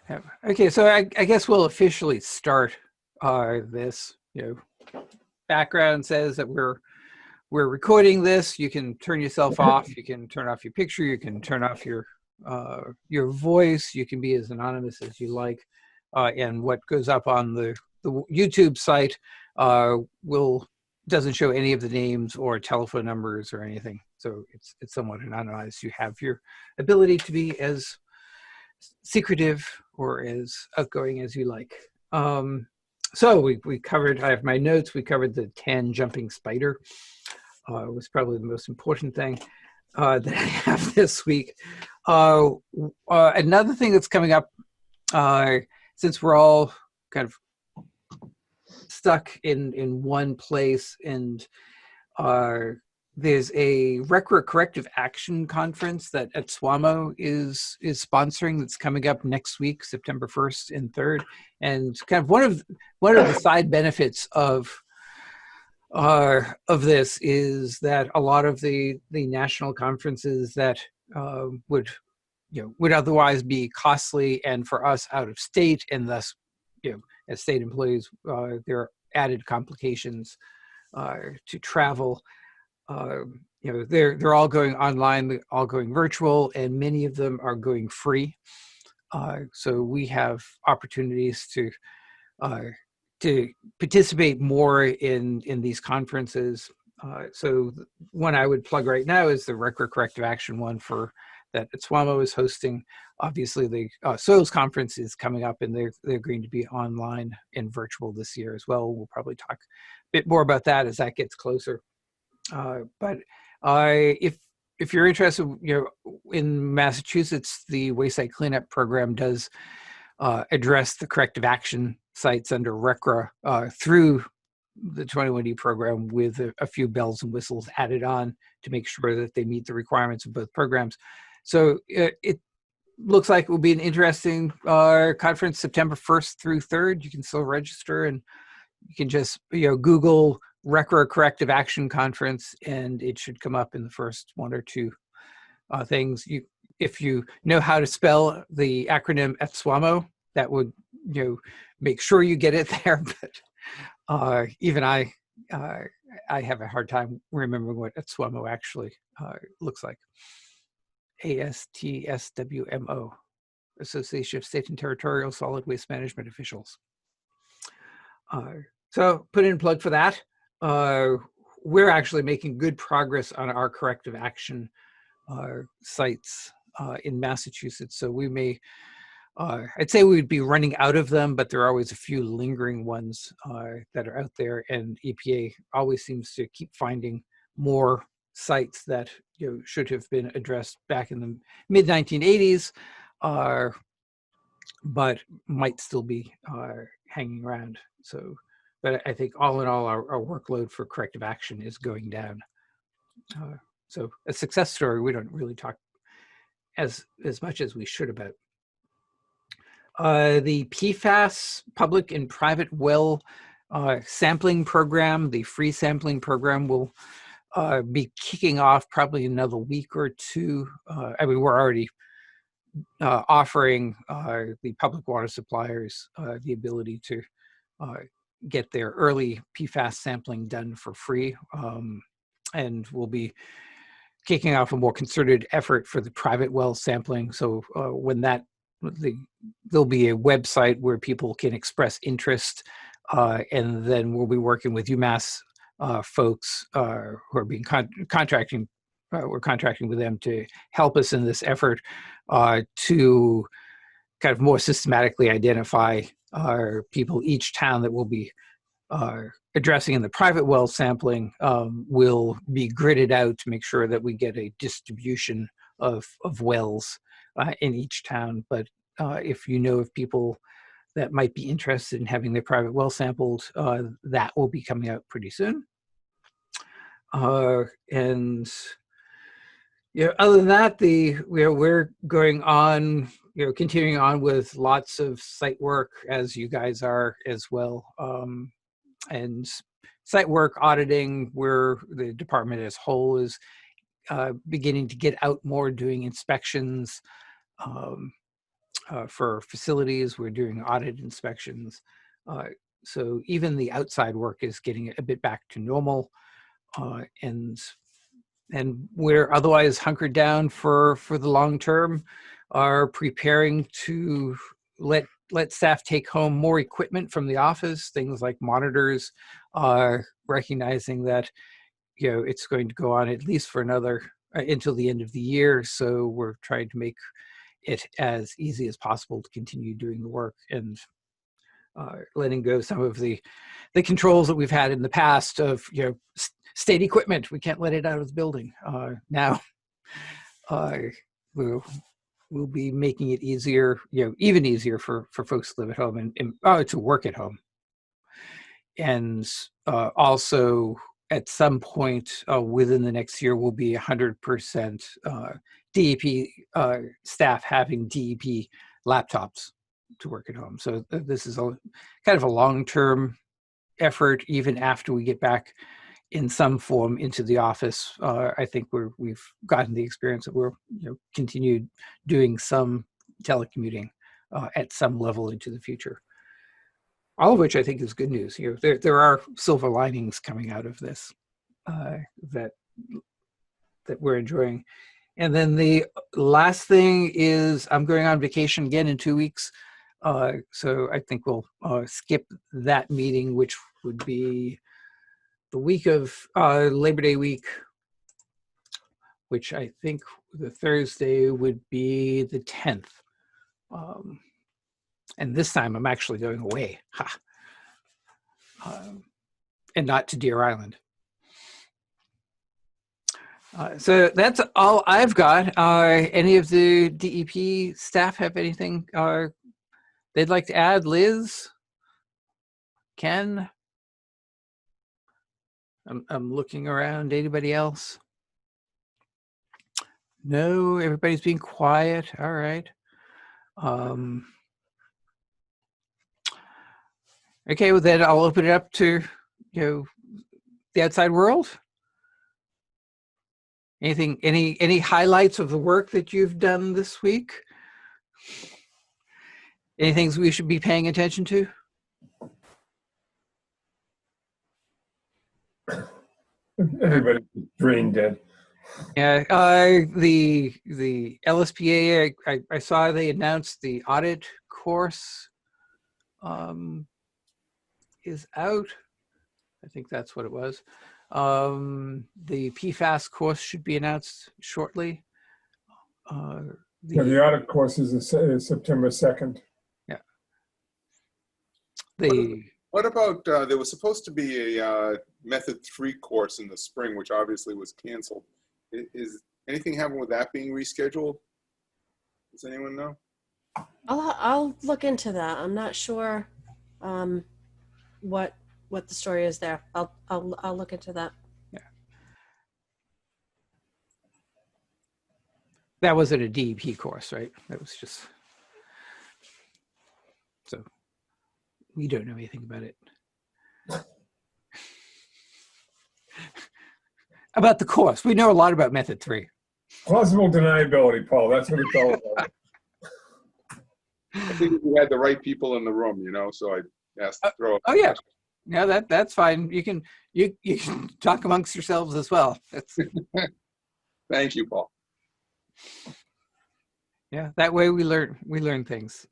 Yeah. Okay, so I guess we'll officially start this. Background says that we're recording this. You can turn yourself off. You can turn off your picture. You can turn off your voice. You can be as anonymous as you like. And what goes up on the YouTube site doesn't show any of the names or telephone numbers or anything. So it's somewhat anonymized. You have your ability to be as secretive or as outgoing as you like. So we covered, I have my notes, we covered the 10 jumping spider. It was probably the most important thing that I have this week. Another thing that's coming up, since we're all kind of stuck in one place, and there's a RCRA Corrective Action Conference that ETSWAMO is sponsoring that's coming up next week, September 1st and 3rd. And kind of one of the side benefits of this is that a lot of the national conferences that would otherwise be costly and for us out of state, and thus as state employees there are added complications to travel. They're all going online, they're all going virtual, and many of them are going free. So we have opportunities to participate more in these conferences. So one I would plug right now is the RCRA Corrective Action one that ETSWAMO is hosting. Obviously, the SOILS conference is coming up, and they're going to be online and virtual this year as well. We'll probably talk a bit more about that as that gets closer. But if you're interested, in Massachusetts, the Wayside Cleanup Program does address the corrective action sites under RCRA through the 21D program with a few bells and whistles added on to make sure that they meet the requirements of both programs. So it looks like it will be an interesting conference, September 1st through 3rd. You can still register, and you can just Google RCRA Corrective Action Conference, and it should come up in the first one or two things. If you know how to spell the acronym ETSWAMO, that would make sure you get it there. But even I have a hard time remembering what ETSWAMO actually looks like. ASTSWMO, Association of State and Territorial Solid Waste Management Officials. So put in a plug for that. We're actually making good progress on our corrective action sites in Massachusetts. So we may, I'd say we'd be running out of them, but there are always a few lingering ones that are out there, and EPA always seems to keep finding more sites that should have been addressed back in the mid-1980s, but might still be hanging around. So, but I think all in all, our workload for corrective action is going down. So a success story we don't really talk as much as we should about. The PFAS, public and private well sampling program, the free sampling program, will be kicking off probably another week or two. I mean, we're already offering the public water suppliers the ability to get their early PFAS sampling done for free. And we'll be kicking off a more concerted effort for the private well sampling. So when there'll be a website where people can express interest, and then we'll be working with UMass folks who are being contracting. We're contracting with them to help us in this effort to kind of more systematically identify people. Each town that will be addressing in the private well sampling will be gridded out to make sure that we get a distribution of wells in each town. But if you know of people that might be interested in having their private well sampled, that will be coming out pretty soon. And other than that, we're going on, continuing on with lots of site work, as you guys are as well. And site work auditing, where the department as a whole is beginning to get out more, doing inspections, For facilities, we're doing audit inspections. So even the outside work is getting a bit back to normal. And we're otherwise hunkered down for the long term, are preparing to let staff take home more equipment from the office, things like monitors, recognizing that, you know, it's going to go on at least for another until the end of the year. So we're trying to make it as easy as possible to continue doing the work, and letting go some of the controls that we've had in the past of, you know, state equipment, we can't let it out of the building. Now we'll be making it easier, you know, even easier for folks to live at home and to work at home. And also at some point within the next year, we'll be 100% DEP staff having DEP laptops to work at home. So this is a kind of a long-term effort, even after we get back in some form into the office. I think we've gotten the experience that we're, you know, continued doing some telecommuting at some level into the future. All of which I think is good news. You know, there are silver linings coming out of this that we're enjoying. And then the last thing is I'm going on vacation again in 2 weeks. So I think we'll skip that meeting, which would be the week of Labor Day week, which I think the Thursday would be the 10th. And this time I'm actually going away. And not to Deer Island. So that's all I've got. Any of the DEP staff have anything they'd like to add? Liz? Ken? I'm looking around. Anybody else? No, everybody's being quiet. All right. Okay, well then I'll open it up to, you know, the outside world. Anything, any highlights of the work that you've done this week? Any things we should be paying attention to? Everybody's brain dead. Yeah, the LSPA, I saw they announced the audit course is out. I think that's what it was. The PFAS course should be announced shortly. The audit course is September 2nd. Yeah. What about, there was supposed to be a Method 3 course in the spring, which obviously was canceled. Is anything happening with that being rescheduled? Does anyone know? I'll look into that. I'm not sure what the story is there. I'll look into that. Yeah. That wasn't a DEP course, right? That was just, so we don't know anything about it. About the course. We know a lot about Method 3. Plausible deniability, Paul. That's what it's all about. I think we had the right people in the room, you know, so I asked to throw. Oh yeah, yeah. That's fine. You can talk amongst yourselves as well. That's Thank you, Paul. Yeah, that way we learn things.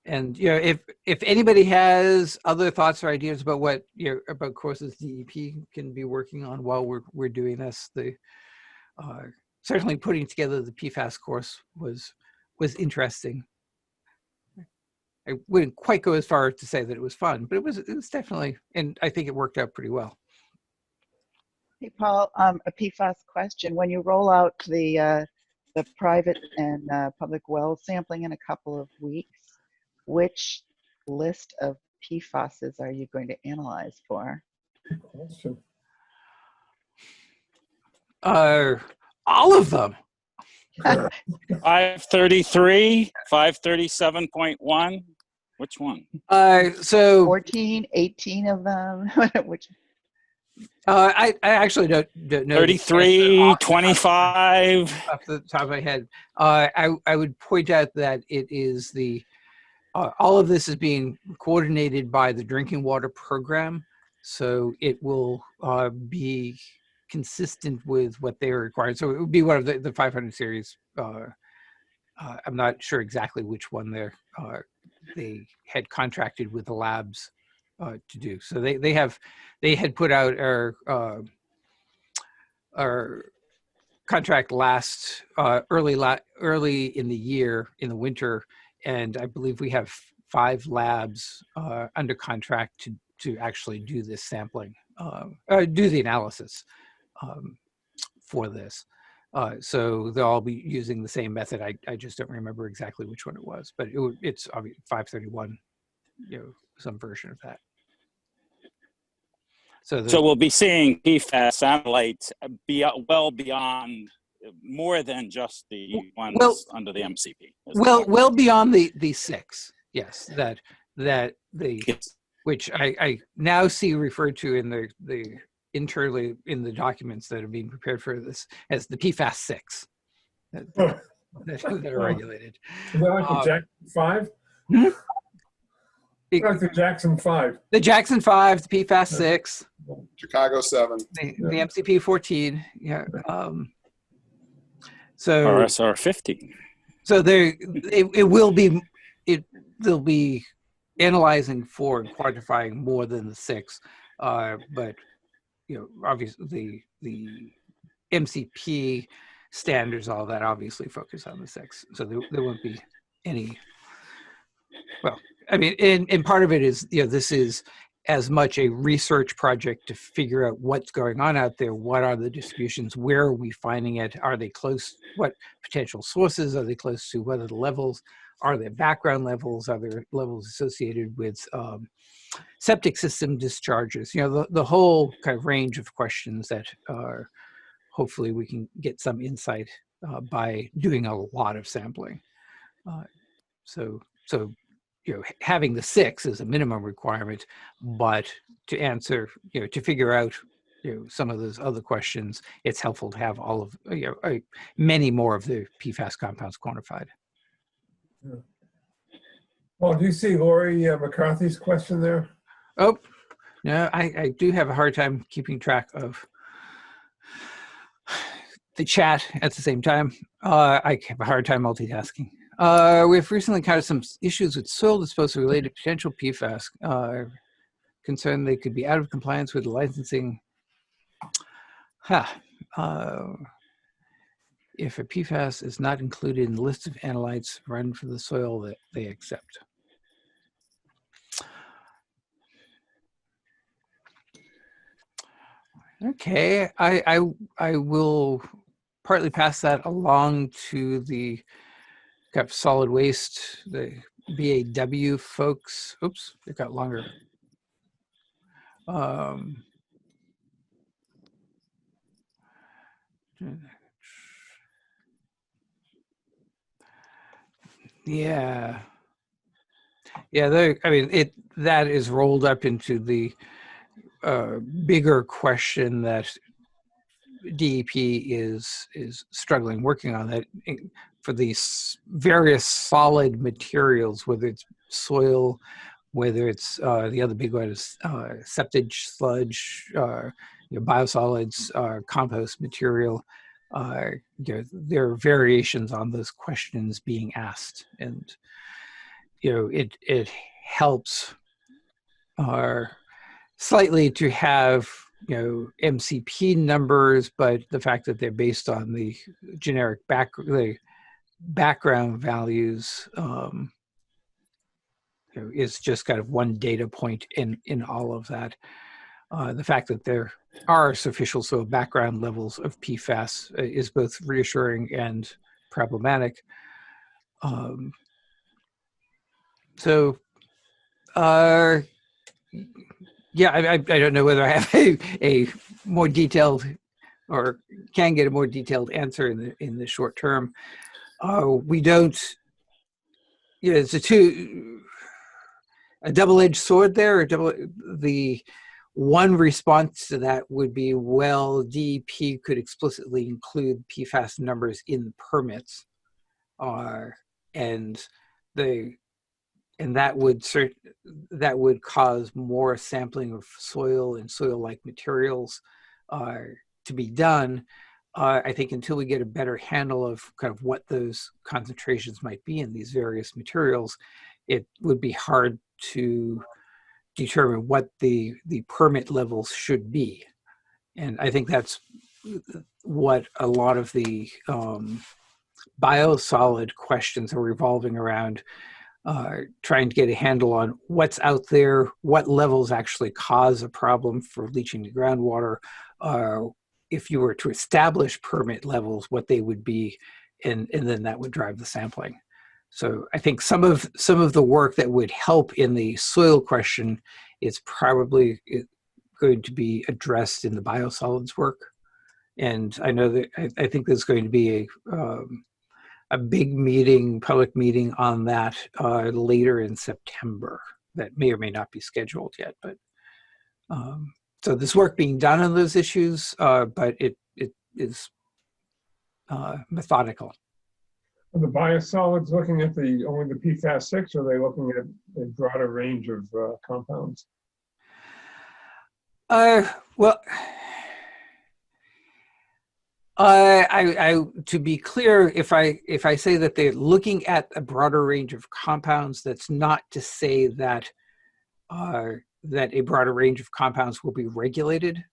And you know, if anybody has other thoughts or ideas about what, you know, about courses DEP can be working on while we're doing this, certainly putting together the PFAS course was interesting. I wouldn't quite go as far as to say that it was fun, but it was definitely, and I think it worked out pretty well. Hey, Paul, a PFAS question. When you roll out the private and public well sampling in a couple of weeks, which list of PFASs are you going to analyze for? Good question. All of them. 533, 537.1. Which one? So 14, 18 of them? Which? I actually don't know the answer 33, 25. off the top of my head. I would point out that it is all of this is being coordinated by the drinking water program, so it will be consistent with what they are required. So it would be one of the 500 series. I'm not sure exactly which one they had contracted with the labs to do. So they had put out our contract last early in the year, in the winter, and I believe we have 5 labs under contract to actually do this sampling, do the analysis for this. So they'll all be using the same method. I just don't remember exactly which one it was, but it's 531, some version of that. So we'll be seeing PFAS analytes well beyond, more than just the ones under the MCP. Well beyond the 6, yes, Yes. which I now see referred to in the internally in the documents that are being prepared for this as the PFAS 6 that are regulated. Is that like the Jackson 5? Hmm? Like the Jackson 5. The Jackson 5, the PFAS 6, Chicago 7. the MCP 14, yeah. So RSR 50. So they'll be analyzing for and quantifying more than the 6, but obviously the MCP standards, all that obviously focus on the 6. So there won't be any. Well, I mean, and part of it is this is as much a research project to figure out what's going on out there. What are the distributions? Where are we finding it? Are they close? What potential sources are they close to? What are the levels? Are there background levels? Are there levels associated with septic system discharges? The whole kind of range of questions that hopefully we can get some insight by doing a lot of sampling. So having the 6 is a minimum requirement, but to answer, to figure out, some of those other questions, it's helpful to have all of, many more of the PFAS compounds quantified. Yeah. Well, do you see Lori McCarthy's question there? Oh, no, I do have a hard time keeping track of the chat at the same time. I have a hard time multitasking. We've recently encountered some issues with soil disposal related to potential PFAS. Concerned they could be out of compliance with the licensing. If a PFAS is not included in the list of analytes run for the soil that they accept. Okay, I will partly pass that along to the solid waste, the BAW folks. Oops, it got longer. Yeah. I mean, that is rolled up into the bigger question that DEP is struggling, working on, that for these various solid materials, whether it's soil, whether it's the other big one is septage, sludge, biosolids, compost material. There are variations on those questions being asked, and it helps slightly to have MCP numbers, but the fact that they're based on the generic background values is just kind of one data point in all of that. The fact that there are sufficient background levels of PFAS is both reassuring and problematic. Yeah, I don't know whether I have a more detailed or can get a more detailed answer in the short term. We don't. It's a double-edged sword there. one response to that would be, well, DEP could explicitly include PFAS numbers in the permits, and that would cause more sampling of soil and soil-like materials to be done. I think until we get a better handle of kind of what those concentrations might be in these various materials, it would be hard to determine what the permit levels should be. And I think that's what a lot of the biosolid questions are revolving around, trying to get a handle on what's out there, what levels actually cause a problem for leaching the groundwater, if you were to establish permit levels, what they would be, and then that would drive the sampling. So I think some of the work that would help in the soil question is probably going to be addressed in the biosolids work. And I know that I think there's going to be a big meeting, public meeting on that later in September that may or may not be scheduled yet. But so there's work being done on those issues, but it is methodical. Are the biosolids looking at only the PFAS-6, or are they looking at a broader range of compounds? Well, to be clear, if I say that they're looking at a broader range of compounds, that's not to say that that a broader range of compounds will be regulated.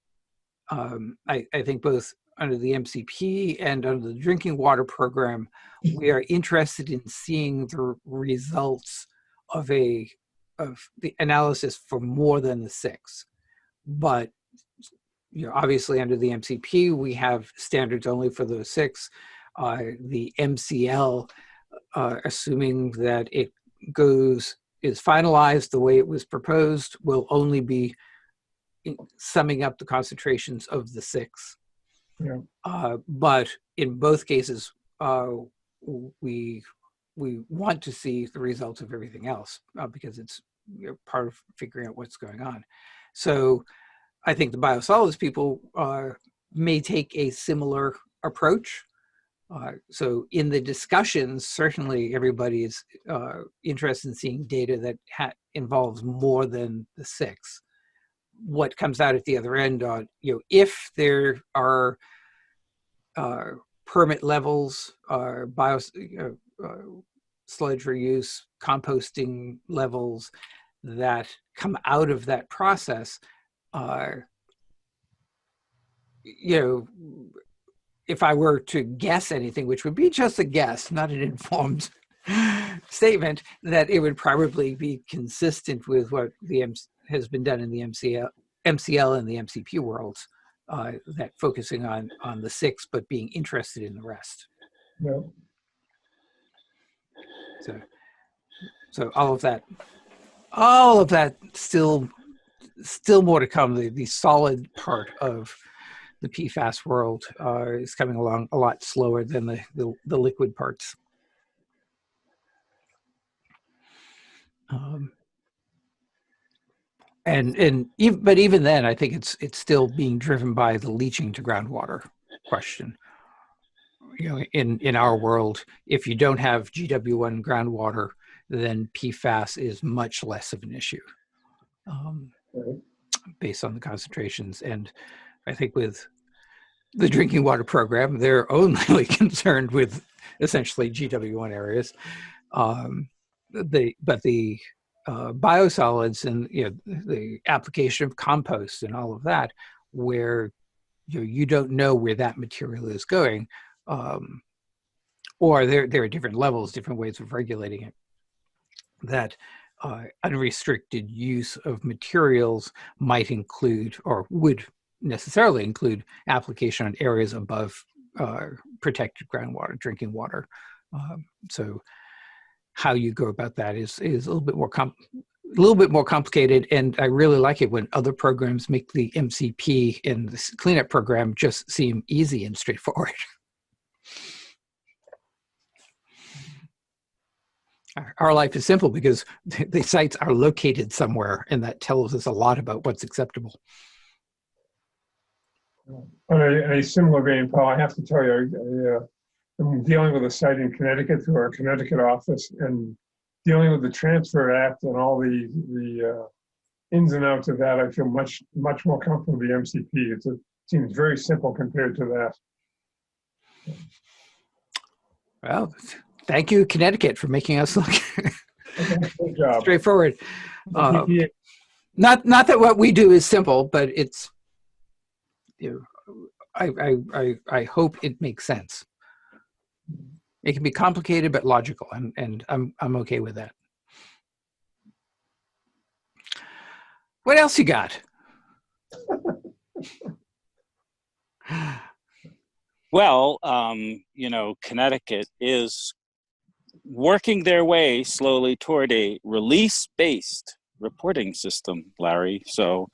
I think both under the MCP and under the drinking water program, we are interested in seeing the results of the analysis for more than the 6. But obviously under the MCP, we have standards only for those 6. The MCL, assuming that it is finalized the way it was proposed, will only be summing up the concentrations of the 6. Yeah. But in both cases, we want to see the results of everything else because it's part of figuring out what's going on. So I think the biosolids people may take a similar approach. So in the discussions, certainly everybody is interested in seeing data that involves more than the 6. What comes out at the other end on, if there are permit levels, sludge reuse, composting levels that come out of that process, if I were to guess anything, which would be just a guess, not an informed statement, that it would probably be consistent with what has been done in the MCL and the MCP worlds, that focusing on the 6, but being interested in the rest. Yeah. So all of that still more to come. The solid part of the PFAS world is coming along a lot slower than the liquid parts. But even then, I think it's still being driven by the leaching to groundwater question. In our world, if you don't have GW1 groundwater, then PFAS is much less of an issue, based on the concentrations. And I think with the drinking water program, they're only concerned with essentially GW1 areas. But the biosolids and the application of compost and all of that, where you don't know where that material is going, or there are different levels, different ways of regulating it, that unrestricted use of materials might include, or would necessarily include, application on areas above protected groundwater, drinking water. So how you go about that is a little bit more complicated, and I really like it when other programs make the MCP and the cleanup program just seem easy and straightforward. Our life is simple because the sites are located somewhere, and that tells us a lot about what's acceptable. On a similar vein, Paul, I have to tell you, I'm dealing with a site in Connecticut through our Connecticut office, and dealing with the Transfer Act and all the ins and outs of that. I feel much more comfortable with the MCP. It seems very simple compared to that. Well, thank you, Connecticut, for making us look Good job. straightforward. PPA. Not that what we do is simple, but it's, you know, I hope it makes sense. It can be complicated but logical, and I'm okay with that. What else you got? Well, you know, Connecticut is working their way slowly toward a release-based reporting system, Larry. So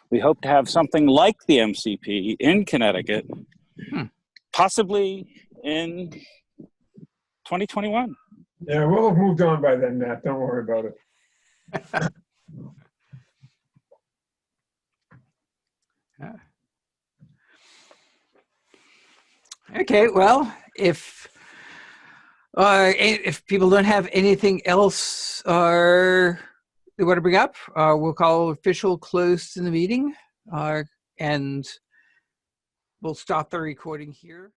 we hope to have something like the MCP in Connecticut, possibly in 2021. Yeah, we'll have moved on by then, Matt. Don't worry about it. Okay, well, if people don't have anything else they want to bring up, we'll call official close to the meeting, and we'll stop the recording here.